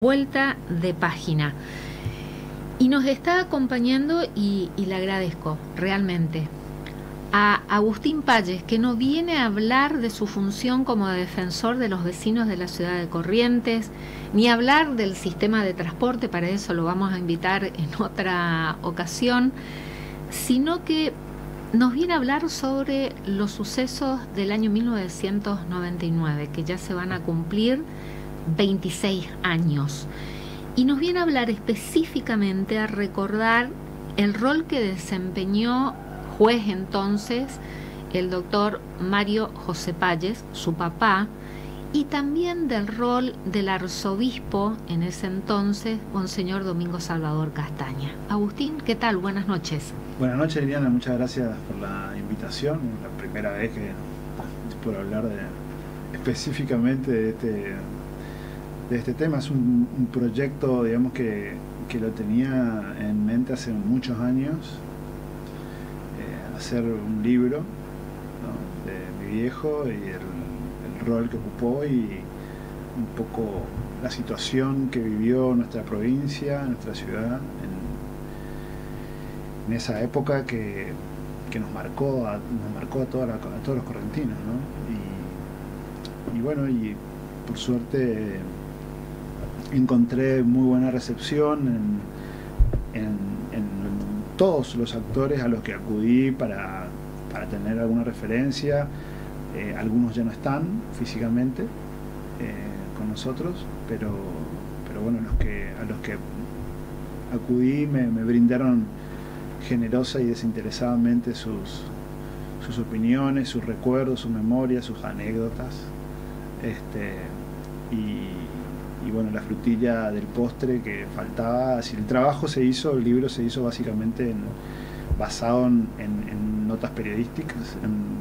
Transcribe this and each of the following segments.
Vuelta de página. Y nos está acompañando y le agradezco realmente a Agustín Palles, que no viene a hablar de su función como defensor de los vecinos de la ciudad de Corrientes, ni a hablar del sistema de transporte, para eso lo vamos a invitar en otra ocasión, sino que nos viene a hablar sobre los sucesos del año 1999, que ya se van a cumplir 26 años. Y nos viene a hablar específicamente a recordar el rol que desempeñó juez entonces el doctor Mario José Palles, su papá, y también del rol del arzobispo en ese entonces, Monseñor Domingo Salvador Castaña. Agustín, ¿qué tal? Buenas noches. Buenas noches, Liliana, muchas gracias por la invitación. La primera vez que por hablar específicamente de este tema. Es un proyecto, digamos, que lo tenía en mente hace muchos años, hacer un libro, ¿no?, de mi viejo y el rol que ocupó y un poco la situación que vivió nuestra provincia, nuestra ciudad en esa época que nos marcó a todos los correntinos, ¿no? Y bueno, y por suerte encontré muy buena recepción en todos los actores a los que acudí para tener alguna referencia. Algunos ya no están físicamente con nosotros, pero bueno, a los que acudí me brindaron generosa y desinteresadamente sus opiniones, sus recuerdos, sus memorias, sus anécdotas, y bueno, la frutilla del postre que faltaba. Si el trabajo se hizo, el libro se hizo básicamente basado en notas periodísticas, en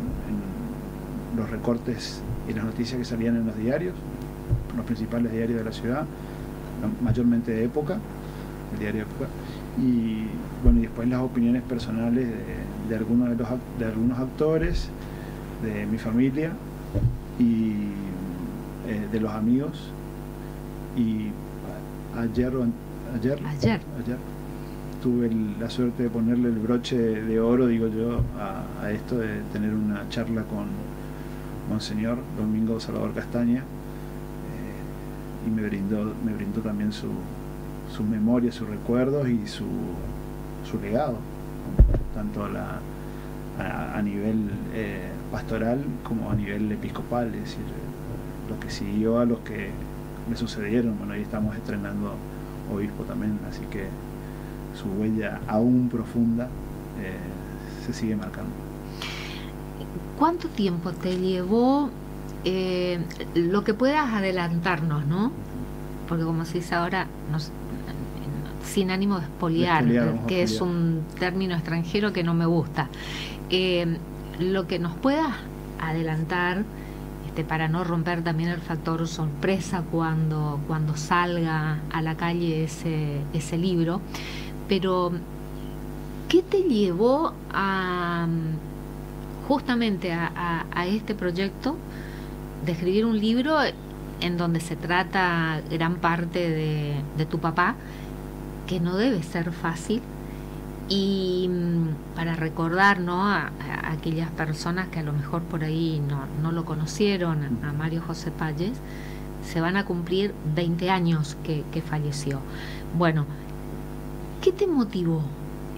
los recortes y las noticias que salían en los diarios, los principales diarios de la ciudad, mayormente de época, el diario de época, y bueno, y después las opiniones personales de algunos actores, de mi familia y de los amigos. Y ayer tuve la suerte de ponerle el broche de oro, digo yo, a esto de tener una charla con Monseñor Domingo Salvador Castaña, y me brindó también su memoria, sus recuerdos y su legado, ¿no?, tanto a nivel pastoral como a nivel episcopal, es decir, lo que siguió a los que me sucedieron. Bueno, ahí estamos estrenando obispo también, así que su huella aún profunda se sigue marcando. ¿Cuánto tiempo te llevó, lo que puedas adelantarnos, ¿no? Porque como se dice ahora, sin ánimo de espoliar, que es un término extranjero que no me gusta, lo que nos puedas adelantar, para no romper también el factor sorpresa cuando salga a la calle ese libro. Pero ¿qué te llevó justamente a este proyecto de escribir un libro en donde se trata gran parte de tu papá, que no debe ser fácil? Y para recordar, ¿no?, a aquellas personas que a lo mejor por ahí no lo conocieron, a Mario José Palles, se van a cumplir 20 años que falleció. Bueno, ¿qué te motivó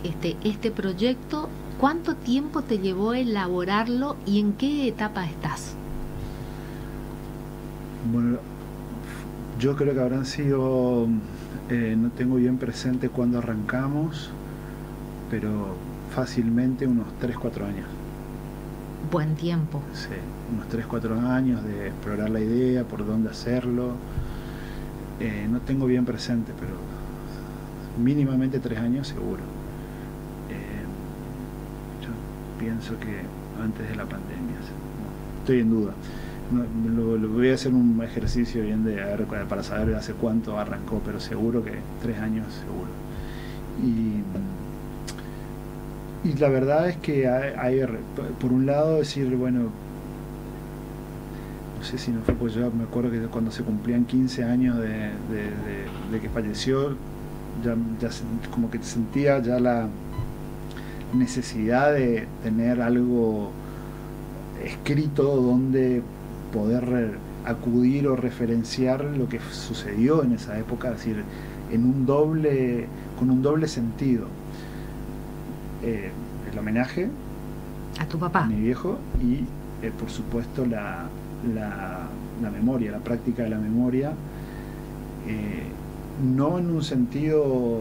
este proyecto? ¿Cuánto tiempo te llevó a elaborarlo y en qué etapa estás? Bueno, yo creo que habrán sido, no tengo bien presente cuándo arrancamos, pero fácilmente unos 3-4 años. Buen tiempo. Sí, unos 3-4 años de explorar la idea, por dónde hacerlo. No tengo bien presente, pero mínimamente 3 años seguro. Yo pienso que antes de la pandemia, no, estoy en duda. Lo voy a hacer un ejercicio bien para saber hace cuánto arrancó, pero seguro que 3 años seguro. Y la verdad es que hay, por un lado, decir, bueno, no sé si no fue, pues yo me acuerdo que cuando se cumplían 15 años de que falleció, como que sentía ya la necesidad de tener algo escrito donde poder acudir o referenciar lo que sucedió en esa época, es decir, con un doble sentido. El homenaje a tu papá, a mi viejo, y por supuesto la memoria, la práctica de la memoria, no en un sentido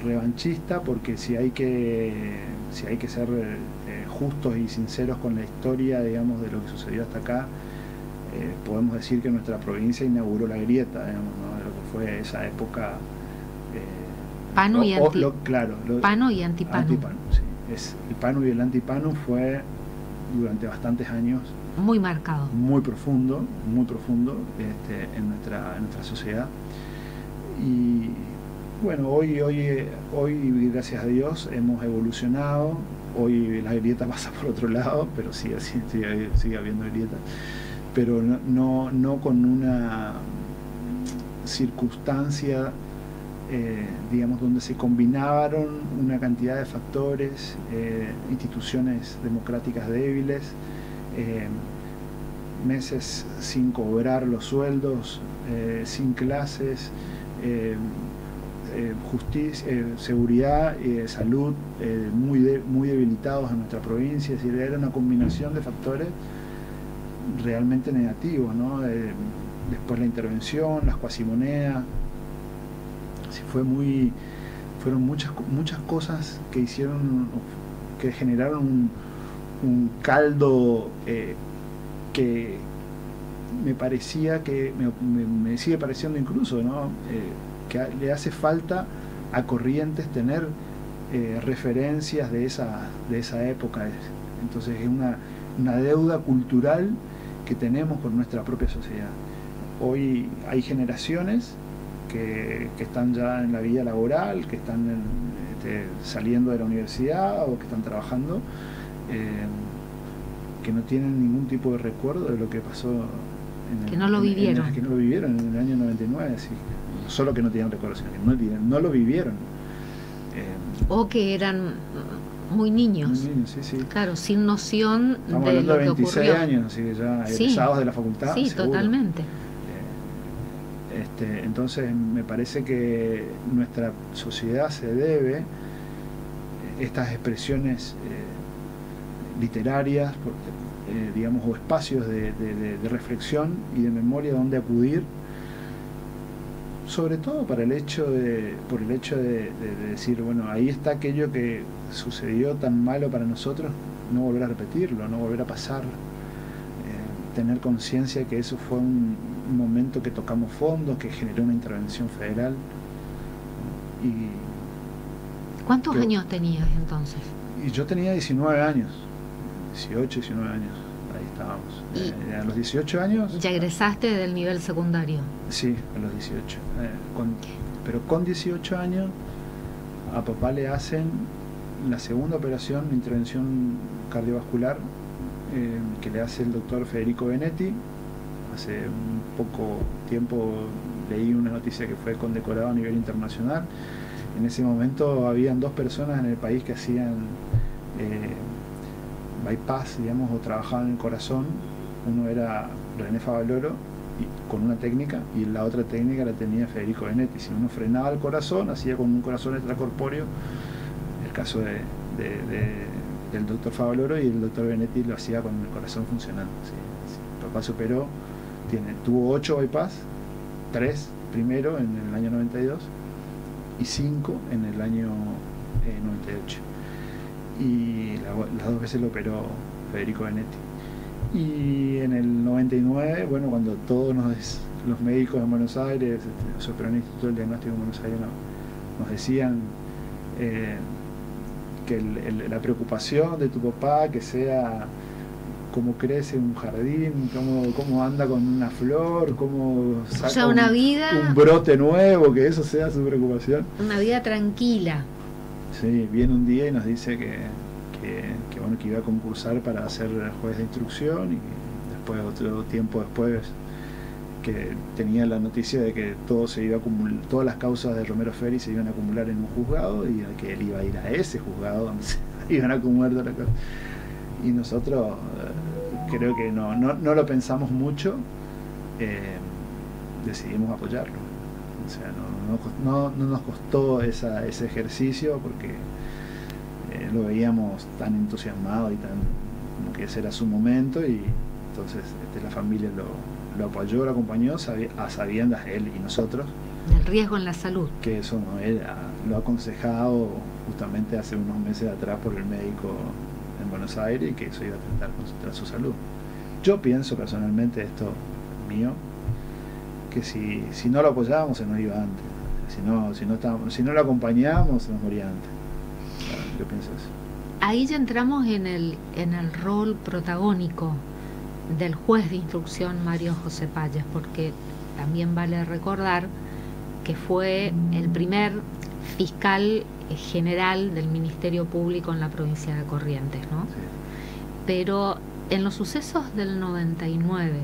revanchista, porque si hay que ser justos y sinceros con la historia, digamos, de lo que sucedió hasta acá, podemos decir que nuestra provincia inauguró la grieta, digamos, ¿no? De lo que fue esa época. Pano y Pano y antipano. Antipano, sí. El pano y el antipano fue durante bastantes años muy marcado, muy profundo en nuestra sociedad. Y bueno, hoy gracias a Dios hemos evolucionado. Hoy la grieta pasa por otro lado, pero sigue habiendo grieta, pero no con una circunstancia, digamos, donde se combinaron una cantidad de factores, instituciones democráticas débiles, meses sin cobrar los sueldos, sin clases, justicia, seguridad, salud, muy debilitados en nuestra provincia. Es decir, era una combinación de factores realmente negativos, ¿no? Después la intervención, las cuasimonedas. Fueron muchas cosas que generaron un caldo que me parecía que me sigue pareciendo incluso, ¿no? Que le hace falta a Corrientes tener referencias de esa época. Entonces es una deuda cultural que tenemos con nuestra propia sociedad. Hoy hay generaciones que están ya en la vida laboral, que están saliendo de la universidad o que están trabajando, que no tienen ningún tipo de recuerdo de lo que pasó que no lo vivieron en el año 99, así, no solo que no tienen recuerdo, sino que no lo vivieron, o que eran muy niños, sí. Claro, sin noción Estamos de hablando lo que 26 ocurrió. años, así que ya egresados de la facultad. Sí, seguro. totalmente. Entonces me parece que nuestra sociedad se debe estas expresiones literarias, digamos, o espacios de reflexión y de memoria donde acudir, sobre todo por el hecho de decir, bueno, ahí está aquello que sucedió tan malo para nosotros, no volver a repetirlo, no volver a pasarlo, tener conciencia que eso fue un momento que tocamos fondo, que generó una intervención federal. ¿Cuántos años tenías entonces? Y yo tenía 19 años, 18, 19 años, ahí estábamos. A los 18 años... ¿Ya egresaste del nivel secundario? Sí, a los 18. Pero con 18 años a papá le hacen la segunda operación, intervención cardiovascular, que le hace el doctor Federico Benetti. Hace un poco tiempo leí una noticia que fue condecorado a nivel internacional. En ese momento habían 2 personas en el país que hacían bypass, digamos, o trabajaban en el corazón. Uno era René Favaloro con una técnica, y la otra técnica la tenía Federico Benetti. Si uno frenaba el corazón, hacía con un corazón extracorpóreo, el caso del doctor Favaloro, y el doctor Benetti lo hacía con el corazón funcionando. Sí. Papá se operó, tuvo 8 bypass, 3 primero en el año 92 y 5 en el año 98. Y las 2 veces lo operó Federico Benetti. Y en el 99, bueno, cuando todos los médicos en Buenos Aires, se operó en el Instituto del Diagnóstico en Buenos Aires, nos decían que la preocupación de tu papá, que sea cómo crece un jardín, cómo anda con una flor, cómo saca un brote nuevo, que eso sea su preocupación. Una vida tranquila. Sí, viene un día y nos dice que iba a concursar para ser juez de instrucción, y después, otro tiempo después, que tenía la noticia de que todo se iba a todas las causas de Romero Feri se iban a acumular en un juzgado y que él iba a ir a ese juzgado donde se iban a acumular todas las causas. Y nosotros creo que no lo pensamos mucho, decidimos apoyarlo. O sea, no nos costó ese ejercicio porque lo veíamos tan entusiasmado y tan como que ese era su momento, y entonces la familia lo apoyó, lo acompañó a sabiendas él y nosotros del riesgo en la salud, que eso no era, lo ha aconsejado justamente hace unos meses atrás por el médico en Buenos Aires, y que eso iba a tratar contra su salud. Yo pienso personalmente, esto mío, que si no lo apoyábamos se nos iba antes, si no lo acompañábamos se nos moría antes. Yo pienso eso. Ahí ya entramos en el rol protagónico del juez de instrucción Mario José Pallés, porque también vale recordar que fue el primer fiscal general del Ministerio Público en la provincia de Corrientes, ¿no? Sí. Pero en los sucesos del 99,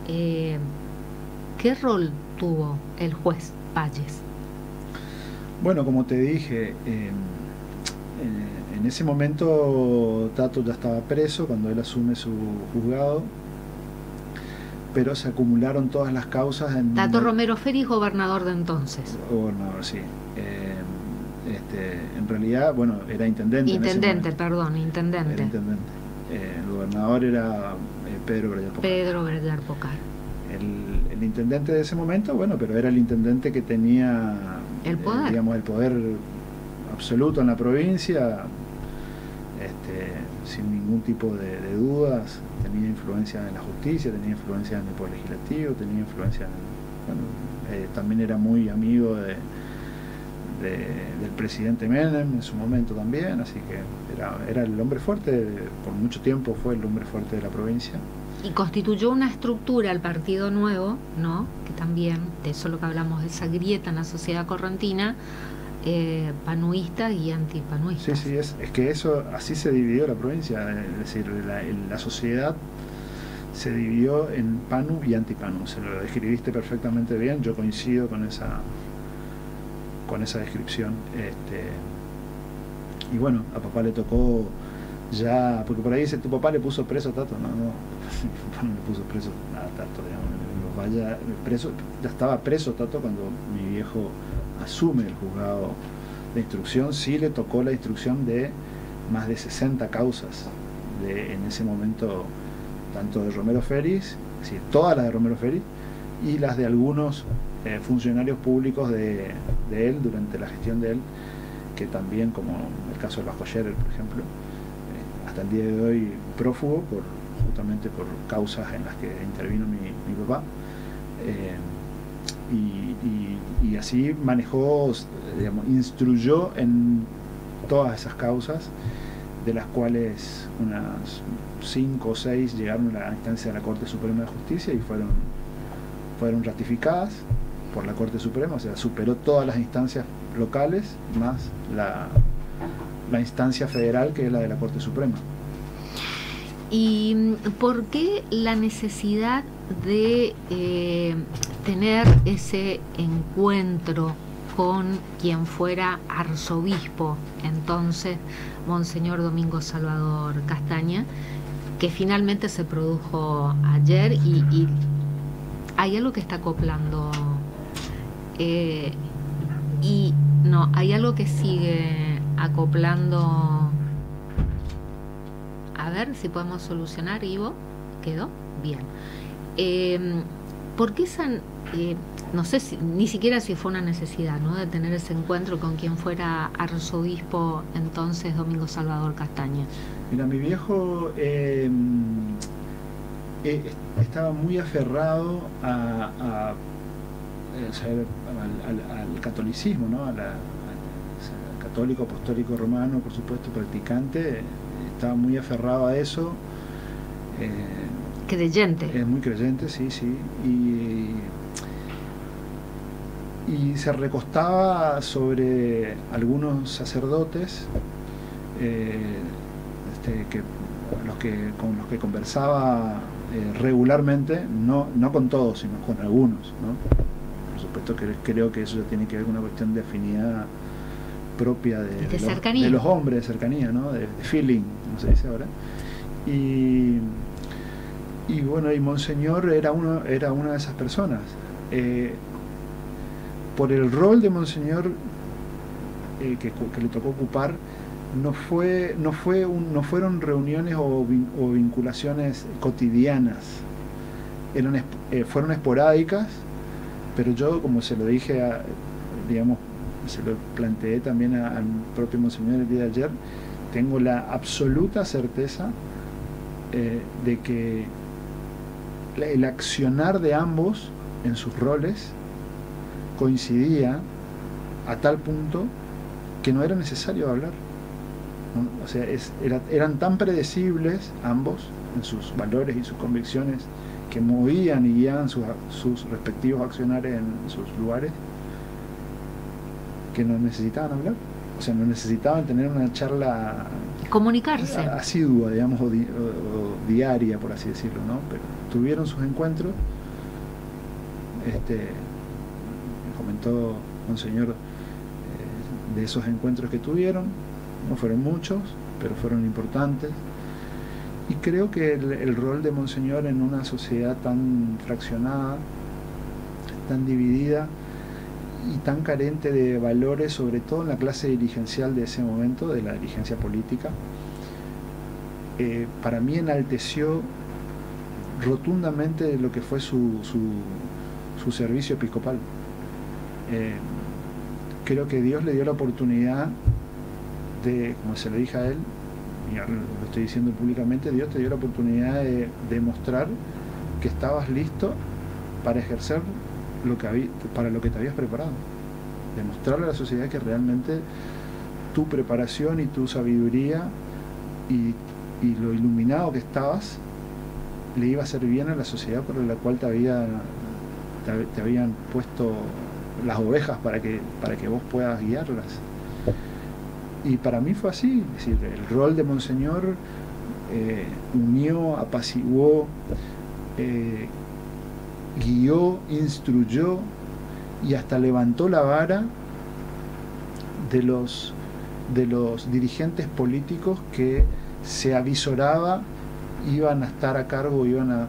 ¿qué rol tuvo el juez Pallés? Bueno, como te dije, en ese momento Tato ya estaba preso cuando él asume su juzgado, pero se acumularon todas las causas en... Tato Romero Feri, gobernador de entonces. Gobernador, sí. En realidad, bueno, era intendente. Intendente. Era intendente. El gobernador era Pedro Grellar Pocar. El intendente de ese momento, bueno, pero era el intendente que tenía el poder, digamos, el poder absoluto en la provincia, sin ningún tipo de dudas. Tenía influencia en la justicia, tenía influencia en el poder legislativo, tenía influencia también era muy amigo del presidente Menem en su momento también, así que era el hombre fuerte, por mucho tiempo fue el hombre fuerte de la provincia. Y constituyó una estructura, el Partido Nuevo, ¿no? Que también, de eso lo que hablamos, de esa grieta en la sociedad correntina, panuista y antipanuista. Sí, es que eso, así se dividió la provincia, es decir, la sociedad se dividió en panu y antipanu. Se lo describiste perfectamente bien, yo coincido con esa descripción. Y bueno, a papá le tocó ya, porque por ahí dice, tu papá le puso preso a Tato. No, mi papá no le puso preso a Tato, digamos, ya estaba preso Tato cuando mi viejo asume el juzgado de instrucción. Sí le tocó la instrucción de más de 60 causas en ese momento, tanto de Romero Feri, es decir, todas las de Romero Feri, y las de algunos funcionarios públicos de él durante la gestión de él, que también, como el caso de Vasco Scherer, por ejemplo, hasta el día de hoy prófugo justamente por causas en las que intervino mi papá. Y así manejó, digamos, instruyó en todas esas causas, de las cuales unas 5 o 6 llegaron a la instancia de la Corte Suprema de Justicia y fueron ratificadas por la Corte Suprema, o sea, superó todas las instancias locales más la instancia federal, que es la de la Corte Suprema. ¿Y por qué la necesidad de tener ese encuentro con quien fuera arzobispo entonces, Monseñor Domingo Salvador Castaña, que finalmente se produjo ayer, y hay algo que está acoplando, y no, hay algo que sigue acoplando? A ver si podemos solucionar, Ivo. ¿Quedó? Bien. ¿Por qué esa, no sé ni siquiera si fue una necesidad, ¿no?, de tener ese encuentro con quien fuera arzobispo entonces, Domingo Salvador Castaña? Mira, mi viejo estaba muy aferrado al catolicismo, ¿no? Al católico apostólico romano, por supuesto, practicante. Estaba muy aferrado a eso. Creyente. Es muy creyente, sí. Y se recostaba sobre algunos sacerdotes con los que conversaba regularmente, no con todos, sino con algunos, ¿no? Por supuesto que creo que eso tiene que ver con una cuestión de afinidad propia de los hombres, de cercanía, ¿no? De feeling, como se dice ahora. Y bueno, y Monseñor era una de esas personas. Por el rol de Monseñor que le tocó ocupar, no fueron reuniones o vinculaciones cotidianas, fueron esporádicas, pero yo, como se lo dije, digamos, se lo planteé también al propio Monseñor el día de ayer, tengo la absoluta certeza de que el accionar de ambos en sus roles coincidía a tal punto que no era necesario hablar, ¿no? O sea, eran tan predecibles ambos en sus valores y sus convicciones, que movían y guiaban sus respectivos accionares en sus lugares, que no necesitaban hablar. O sea, no necesitaban tener una charla, comunicarse, asidua, digamos, o diaria, por así decirlo, ¿no? Pero tuvieron sus encuentros. Me comentó Monseñor de esos encuentros que tuvieron. No fueron muchos, pero fueron importantes. Y creo que el rol de Monseñor en una sociedad tan fraccionada, tan dividida y tan carente de valores, sobre todo en la clase dirigencial de ese momento, de la dirigencia política, para mí enalteció rotundamente lo que fue su servicio episcopal. Creo que Dios le dio la oportunidad de, como se le dije a él, y ahora lo estoy diciendo públicamente, Dios te dio la oportunidad de demostrar que estabas listo para ejercer para lo que te habías preparado. Demostrarle a la sociedad que realmente tu preparación y tu sabiduría y lo iluminado que estabas le iba a hacer bien a la sociedad por la cual te habían puesto las ovejas para que vos puedas guiarlas. Y para mí fue así, es decir, el rol de Monseñor unió, apaciguó, guió, instruyó y hasta levantó la vara de los dirigentes políticos que se avisoraba iban a estar a cargo, iban a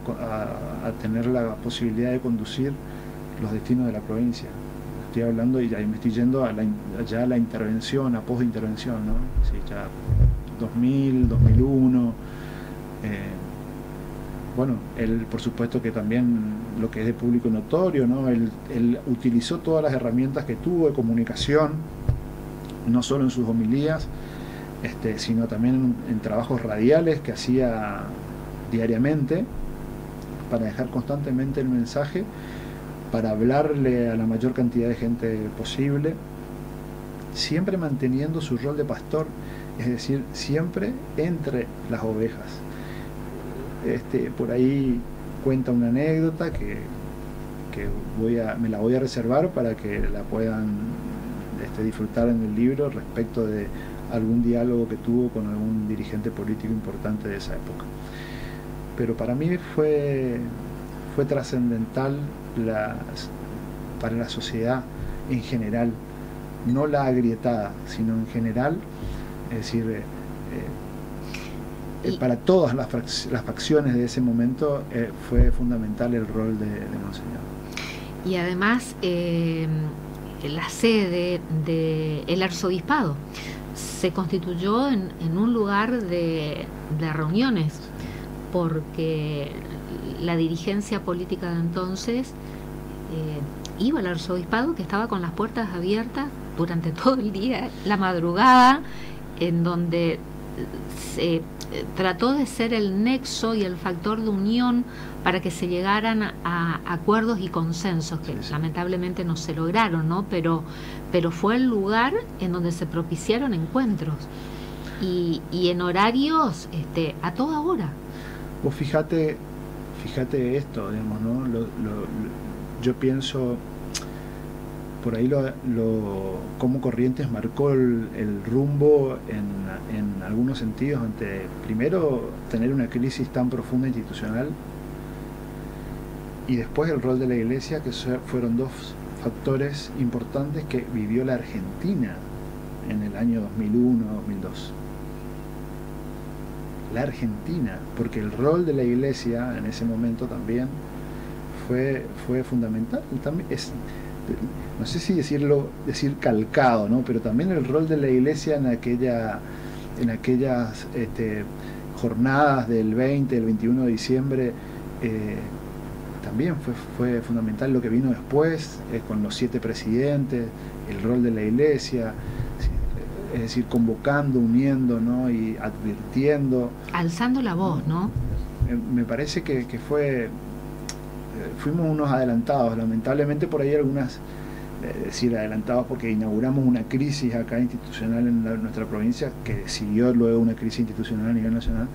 tener la posibilidad de conducir los destinos de la provincia. Estoy hablando y me estoy yendo a la intervención, a post-intervención, ¿no? Sí, ya 2000, 2001. Bueno, él, por supuesto que también lo que es de público notorio, ¿no? Él utilizó todas las herramientas que tuvo de comunicación, no solo en sus homilías, sino también en trabajos radiales que hacía diariamente para dejar constantemente el mensaje, para hablarle a la mayor cantidad de gente posible, siempre manteniendo su rol de pastor, es decir, siempre entre las ovejas. Por ahí cuenta una anécdota que me la voy a reservar para que la puedan disfrutar en el libro, respecto de algún diálogo que tuvo con algún dirigente político importante de esa época. Pero para mí fue trascendental para la sociedad en general, no la agrietada, sino en general, es decir, para todas las facciones de ese momento fue fundamental el rol de Monseñor. Y además la sede del arzobispado se constituyó en un lugar de reuniones, porque la dirigencia política de entonces iba al arzobispado, que estaba con las puertas abiertas durante todo el día, la madrugada, en donde se trató de ser el nexo y el factor de unión para que se llegaran a acuerdos y consensos que sí, lamentablemente no se lograron, ¿no? Pero fue el lugar en donde se propiciaron encuentros y en horarios a toda hora. Vos fíjate esto, digamos, ¿no? Yo pienso por ahí cómo Corrientes marcó el rumbo en algunos sentidos, ante primero tener una crisis tan profunda institucional y después el rol de la Iglesia, que fueron dos factores importantes que vivió la Argentina en el año 2001-2002. La Argentina, porque el rol de la Iglesia en ese momento también fue fundamental. También no sé si decir calcado, ¿no? Pero también el rol de la Iglesia en aquellas jornadas del 20, el 21 de diciembre, también fue fundamental. Lo que vino después, con los 7 presidentes, el rol de la Iglesia, es decir, convocando, uniendo, ¿no? Y advirtiendo. Alzando la voz, ¿no? Me parece que fuimos unos adelantados, lamentablemente por ahí algunas, decir adelantados porque inauguramos una crisis acá institucional en nuestra provincia, que siguió luego una crisis institucional a nivel nacional,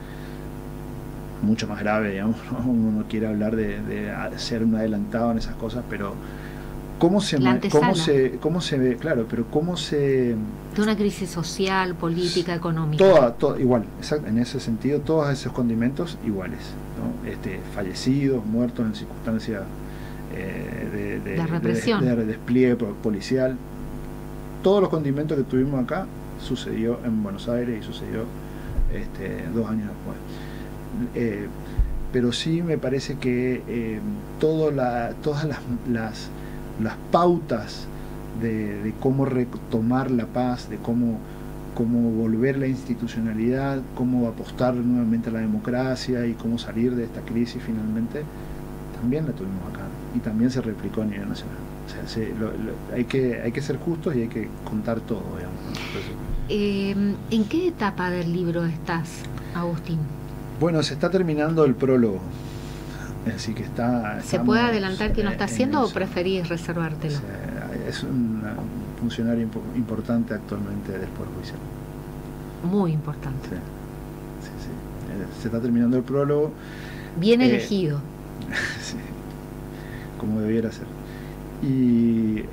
mucho más grave, digamos, ¿no? Uno no quiere hablar de ser un adelantado en esas cosas, pero cómo se ve, claro, pero cómo se... De una crisis social, política, económica. Toda igual, exacto, en ese sentido, todos esos condimentos iguales, ¿no? Fallecidos, muertos en circunstancias de represión, de despliegue policial. Todos los condimentos que tuvimos acá sucedió en Buenos Aires y sucedió 2 años después. Pero sí me parece que todas las pautas de cómo retomar la paz, de cómo volver la institucionalidad, cómo apostar nuevamente a la democracia y cómo salir de esta crisis finalmente, también la tuvimos acá y también se replicó a nivel nacional. O sea, hay que ser justos y hay que contar todo, digamos. ¿En qué etapa del libro estás, Agustín? Bueno, se está terminando el prólogo. Así que ¿Se puede adelantar quién lo está haciendo o preferís reservártelo? Es un funcionario importante actualmente del Poder Judicial. Muy importante. Se está terminando el prólogo. Bien elegido. Sí, como debiera ser. Y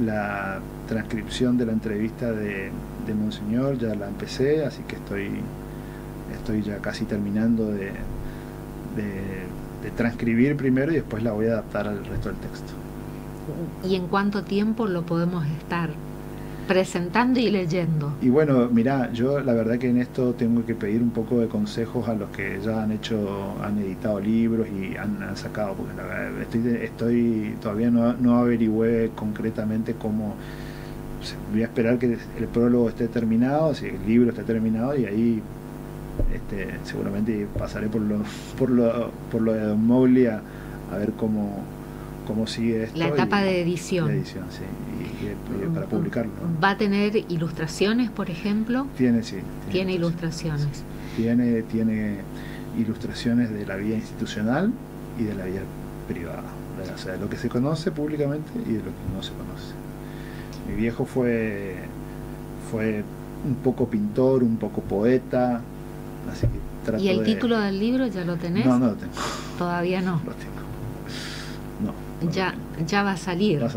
la transcripción de la entrevista de Monseñor ya la empecé, así que estoy ya casi terminando de transcribir primero y después la voy a adaptar al resto del texto. ¿Y en cuánto tiempo lo podemos estar presentando y leyendo? Y bueno, mirá, yo la verdad que en esto tengo que pedir un poco de consejos a los que ya han editado libros y han sacado, porque la verdad todavía no averigüé concretamente cómo. Voy a esperar que el prólogo esté terminado, si el libro esté terminado, y ahí seguramente pasaré por lo de Don Mowgli a ver cómo sigue esto. La etapa de edición. De edición, sí, y para publicarlo, ¿no? ¿Va a tener ilustraciones, por ejemplo? Tiene ilustraciones. Tiene ilustraciones de la vida institucional y de la vida privada, o sea, de lo que se conoce públicamente y de lo que no se conoce. Mi viejo fue un poco pintor, un poco poeta, así que trato. ¿Y el título del libro ya lo tenés? No lo tengo. ¿Todavía no? Lo tengo. Ya va a salir. Va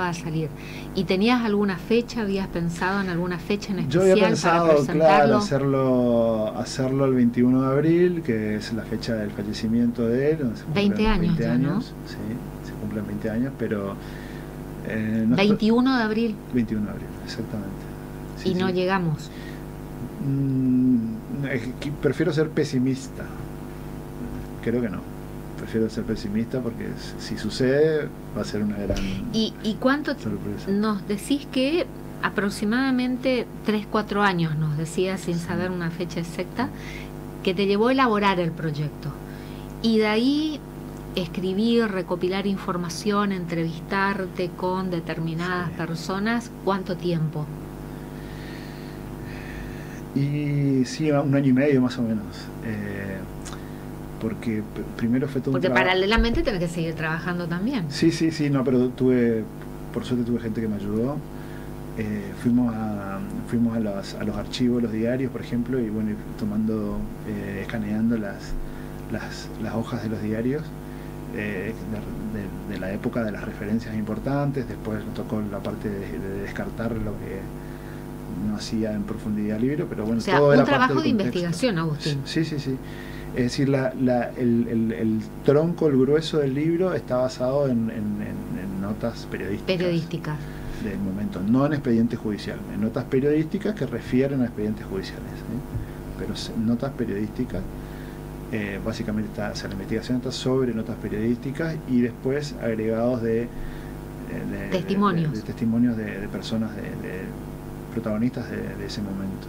a salir. ¿Y tenías alguna fecha? ¿Habías pensado en alguna fecha en especial? Yo había pensado, para presentarlo? Claro, hacerlo el 21 de abril, que es la fecha del fallecimiento de él. 20 años, 20 ya, años, ¿no? Sí, se cumplen 20 años, pero... 21 de abril. 21 de abril, exactamente. Sí, y no llegamos. Prefiero ser pesimista. Creo que no. Prefiero ser pesimista porque si sucede va a ser una gran ¿Y cuánto sorpresa? Nos decís que aproximadamente 3-4 años, nos decías sin saber una fecha exacta, que te llevó a elaborar el proyecto. Y de ahí escribir, recopilar información, entrevistarte con determinadas personas, ¿cuánto tiempo? Y sí, 1 año y medio más o menos. Porque primero fue todo porque paralelamente tenés que seguir trabajando también. Sí, no, pero por suerte tuve gente que me ayudó. Fuimos a los archivos, los diarios, por ejemplo, y bueno, escaneando las hojas de los diarios de la época, de las referencias importantes. Después nos tocó la parte de descartar lo que no hacía en profundidad el libro, pero bueno, o sea, todo un era trabajo parte de del investigación, Agustín. Sí. Es decir, el tronco, el grueso del libro está basado en notas periodísticas del momento, no en expedientes judiciales, en notas periodísticas que refieren a expedientes judiciales, pero notas periodísticas. Básicamente la investigación está sobre notas periodísticas y después agregados de testimonios de personas, de protagonistas de ese momento.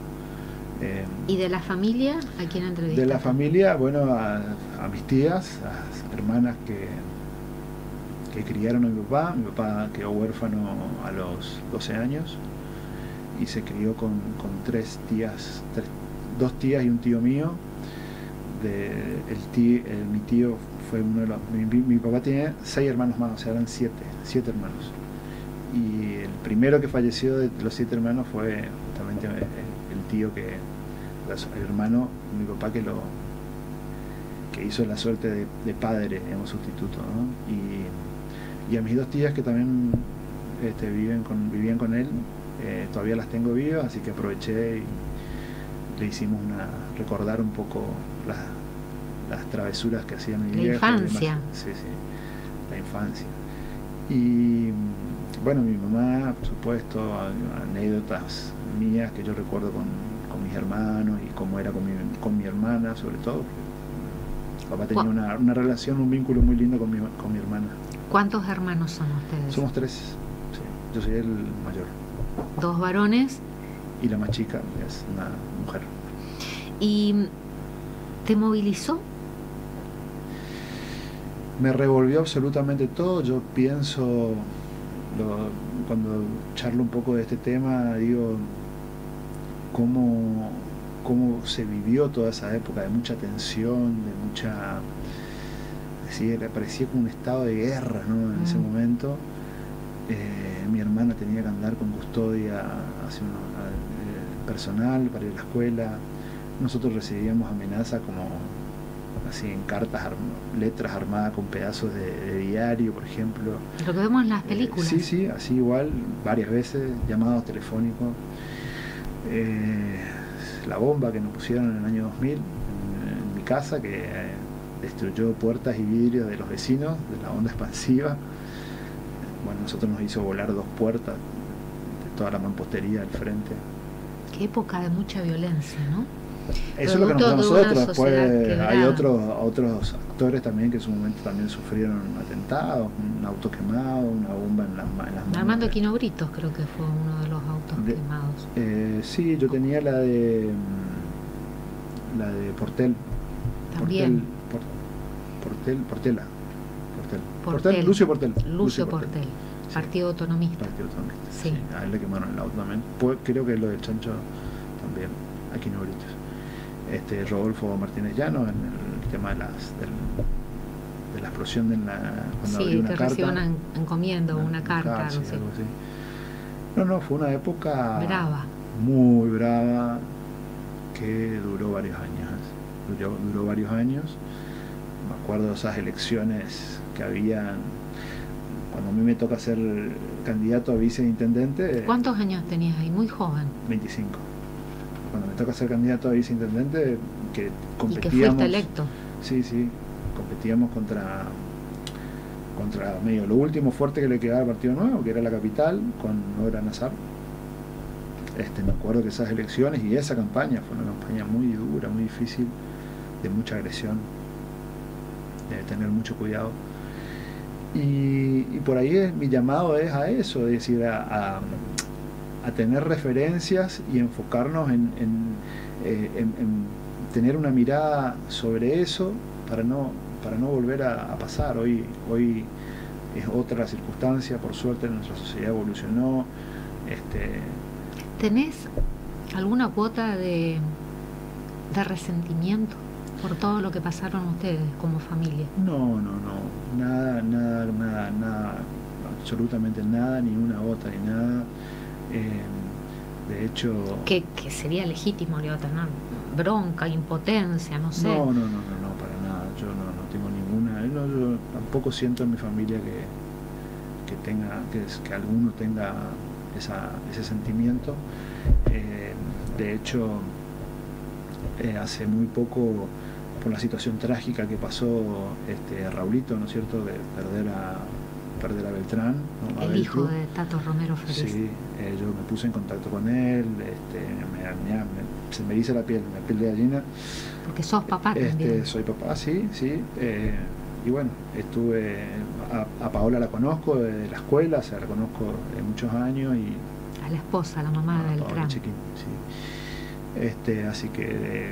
¿Y de la familia a quién entrevistaste? De la familia, bueno, a mis tías, a las hermanas que criaron a mi papá quedó huérfano a los 12 años y se crió con 2 tías y un tío mío. Mi tío fue uno de los... Mi papá tiene 6 hermanos más, o sea, eran 7 hermanos. Y el primero que falleció de los 7 hermanos fue justamente el tío el hermano de mi papá que hizo la suerte de padre, digamos, sustituto, ¿no? Y a mis 2 tías que también vivían con él, todavía las tengo vivas, así que aproveché y le hicimos recordar un poco las travesuras que hacía mi vieja. La infancia. Sí, la infancia. Y bueno, mi mamá, por supuesto, anécdotas mías que yo recuerdo con mis hermanos y cómo era con mi hermana, sobre todo. Papá tenía una relación, un vínculo muy lindo con mi hermana. ¿Cuántos hermanos son ustedes? Somos 3, sí. Yo soy el mayor. 2 varones. Y la más chica es una mujer. ¿Y te movilizó? Me revolvió absolutamente todo. Yo pienso, cuando charlo un poco de este tema, digo, cómo se vivió toda esa época de mucha tensión, de mucha... parecía como un estado de guerra, ¿no? En ese momento. Mi hermana tenía que andar con custodia personal para ir a la escuela. Nosotros recibíamos amenazas como así en cartas, letras armadas con pedazos de diario, por ejemplo. Lo que vemos en las películas. Sí, así igual, varias veces, llamados telefónicos. La bomba que nos pusieron en el año 2000 en mi casa, que destruyó puertas y vidrios de los vecinos, de la onda expansiva. Bueno, nosotros nos hizo volar 2 puertas de toda la mampostería del frente. Qué época de mucha violencia, ¿no? Eso es lo que nos pasó a nosotros. Después hay otros actores también que en su momento también sufrieron atentados, un auto quemado, una bomba en las manos. Armando Quino Britos creo que fue uno de los autos quemados. Sí, yo tenía la de Portel. También. Portel, Lucio Portel. Sí. Partido Autonomista. Sí. A él le quemaron el auto también. Creo que lo del Chancho también, a Quino Britos. Rodolfo Martínez Llano en el tema de la explosión cuando abrió una carta. Sí, recibió una encomienda o una carta, no sé. Algo así. No, fue una época brava, muy brava, que duró varios años. Duró varios años. Me acuerdo de esas elecciones que habían, cuando a mí me toca ser candidato a viceintendente. ¿Cuántos años tenías ahí? Muy joven. 25. Cuando me toca ser candidato a viceintendente, que competíamos... ¿Y que fuiste electo? Sí, competíamos contra medio lo último fuerte que le quedaba al Partido Nuevo, que era la Capital, con Nora Nazar. Me acuerdo que esas elecciones y esa campaña fue una campaña muy dura, muy difícil, de mucha agresión, de tener mucho cuidado. Y por ahí mi llamado es a eso, es decir, a tener referencias y enfocarnos en tener una mirada sobre eso para no volver a pasar. Hoy es otra circunstancia, por suerte nuestra sociedad evolucionó. ¿Tenés alguna cuota de resentimiento por todo lo que pasaron ustedes como familia? No, nada, absolutamente nada, ni una gota, ni nada. De hecho... Que sería legítimo, le va a tener bronca, impotencia, no sé. No, para nada. Yo no tengo ninguna... yo tampoco siento en mi familia que alguno tenga ese sentimiento. De hecho, hace muy poco por la situación trágica que pasó Raulito, ¿no es cierto?, de perder a Beltrán, ¿no? El hijo de Tato Romero Feliz. Sí, yo me puse en contacto con él, se me eriza la piel de gallina. Porque sos papá también. Soy papá, sí. Y bueno, estuve a Paola la conozco de la escuela, o sea, la conozco de muchos años. Y a la esposa, la mamá de Beltrán. Sí. Así que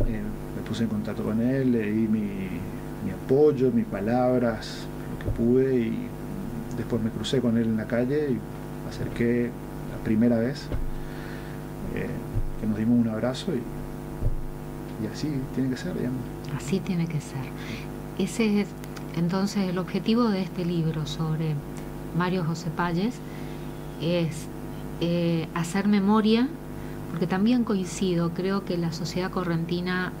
me puse en contacto con él, le di mi apoyo, mis palabras, lo que pude, y después me crucé con él en la calle y me acerqué la primera vez, que nos dimos un abrazo, y así tiene que ser, digamos. Así tiene que ser. Ese es entonces el objetivo de este libro sobre Mario José Pallés, es hacer memoria, porque también coincido, creo que la sociedad correntina,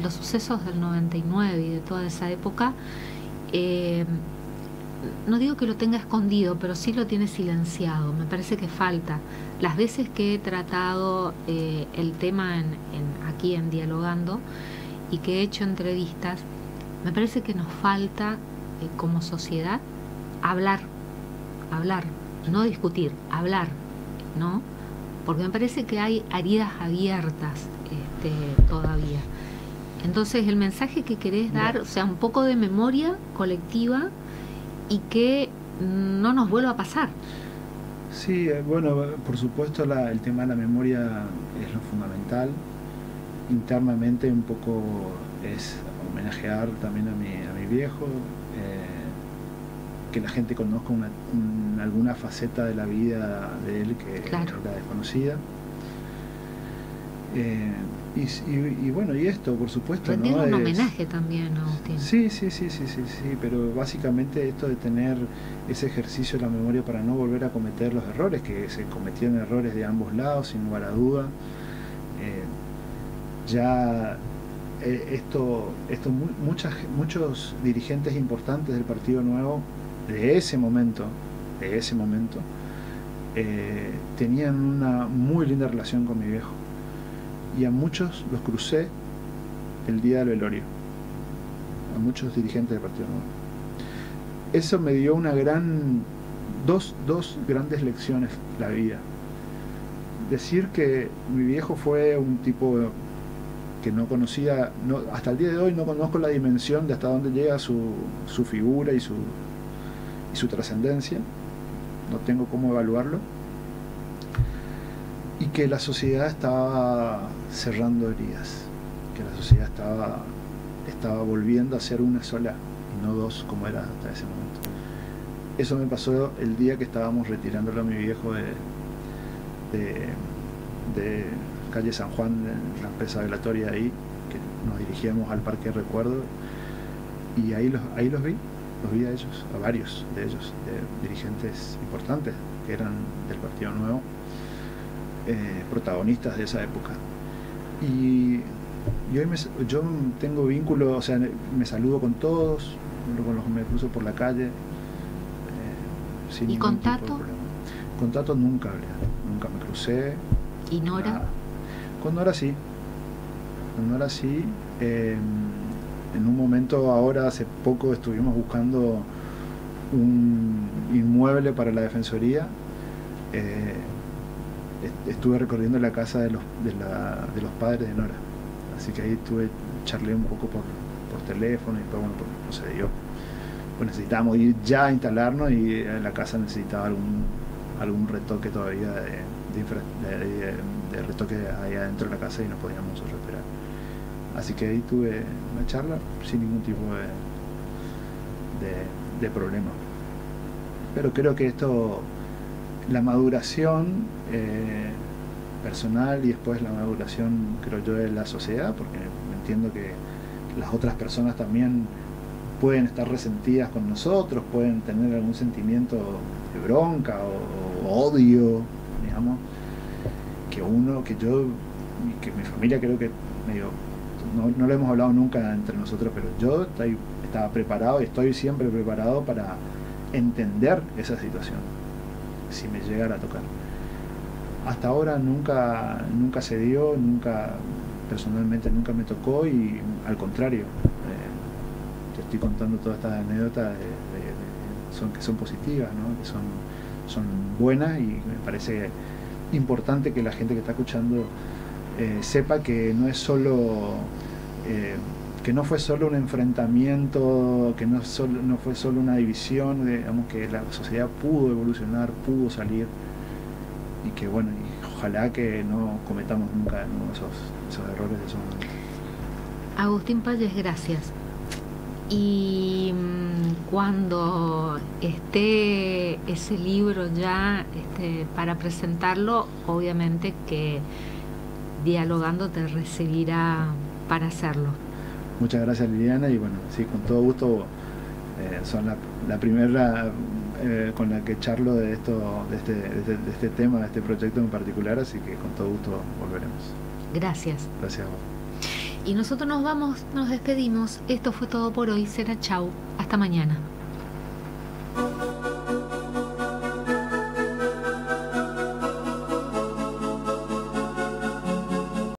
los sucesos del 99 y de toda esa época, no digo que lo tenga escondido, pero sí lo tiene silenciado. Me parece que falta. Las veces que he tratado el tema aquí en Dialogando y que he hecho entrevistas, me parece que nos falta como sociedad hablar, no discutir, hablar, ¿no? Porque me parece que hay heridas abiertas todavía. Entonces el mensaje que querés dar, o sea, un poco de memoria colectiva y que no nos vuelva a pasar. Sí, bueno, por supuesto el tema de la memoria es lo fundamental. Internamente un poco es homenajear también a mi viejo, que la gente conozca alguna faceta de la vida de él que era desconocida. Y bueno, y esto, por supuesto, rendir un homenaje también, Agustín. Sí, pero básicamente esto de tener ese ejercicio de la memoria para no volver a cometer los errores, que se cometieron errores de ambos lados, sin lugar a duda. Muchos dirigentes importantes del Partido Nuevo de ese momento, tenían una muy linda relación con mi viejo, y a muchos los crucé el día del velorio, a muchos dirigentes del Partido Nuevo. Eso me dio dos grandes lecciones la vida. Decir que mi viejo fue un tipo que no conocía, hasta el día de hoy no conozco la dimensión de hasta dónde llega su figura y su trascendencia, no tengo cómo evaluarlo, y que la sociedad estaba cerrando heridas, que la sociedad estaba volviendo a ser una sola y no dos como era hasta ese momento. Eso me pasó el día que estábamos retirándolo a mi viejo de calle San Juan, en la empresa velatoria ahí, que nos dirigíamos al Parque de Recuerdo, y ahí los vi a ellos, a varios de ellos, de dirigentes importantes que eran del Partido Nuevo, protagonistas de esa época. Y hoy yo tengo vínculo, o sea, me saludo con todos, con los que me cruzo por la calle, sin ¿Y ningún con tipo de Tato? problema. Con Tato nunca hablé, nunca me crucé. ¿Y Nora? Nada. Con Nora sí. En un momento, ahora hace poco, estuvimos buscando un inmueble para la Defensoría. Estuve recorriendo la casa de los padres de Nora, así que ahí charlé un poco por teléfono, y después, bueno, no se dio. Pues necesitábamos ir ya a instalarnos, y la casa necesitaba algún retoque todavía de retoque ahí adentro de la casa, y no podíamos respirar. Así que ahí tuve una charla sin ningún tipo de problema. Pero creo que la maduración personal, y después la maduración, creo yo, de la sociedad, porque entiendo que las otras personas también pueden estar resentidas con nosotros, pueden tener algún sentimiento de bronca o odio, digamos, que yo y que mi familia, creo que no lo hemos hablado nunca entre nosotros, pero yo estaba preparado y estoy siempre preparado para entender esa situación si me llegara a tocar. Hasta ahora nunca se dio, personalmente nunca me tocó, y al contrario, te estoy contando todas estas anécdotas que son positivas, ¿no? Que son buenas, y me parece importante que la gente que está escuchando sepa que no es solo que no fue solo un enfrentamiento, que no fue solo una división, digamos, que la sociedad pudo evolucionar, pudo salir, y que bueno, y ojalá que no cometamos nunca, ¿no?, esos errores de esos momentos. Agustín Pallés, gracias. Y cuando esté ese libro ya para presentarlo, obviamente que Dialogando te recibirá para hacerlo. Muchas gracias, Liliana, y bueno, sí, con todo gusto. Son la primera con la que charlo de este tema, de este proyecto en particular, así que con todo gusto volveremos. Gracias. Gracias a vos. Y nosotros nos despedimos. Esto fue todo por hoy. Será chau. Hasta mañana.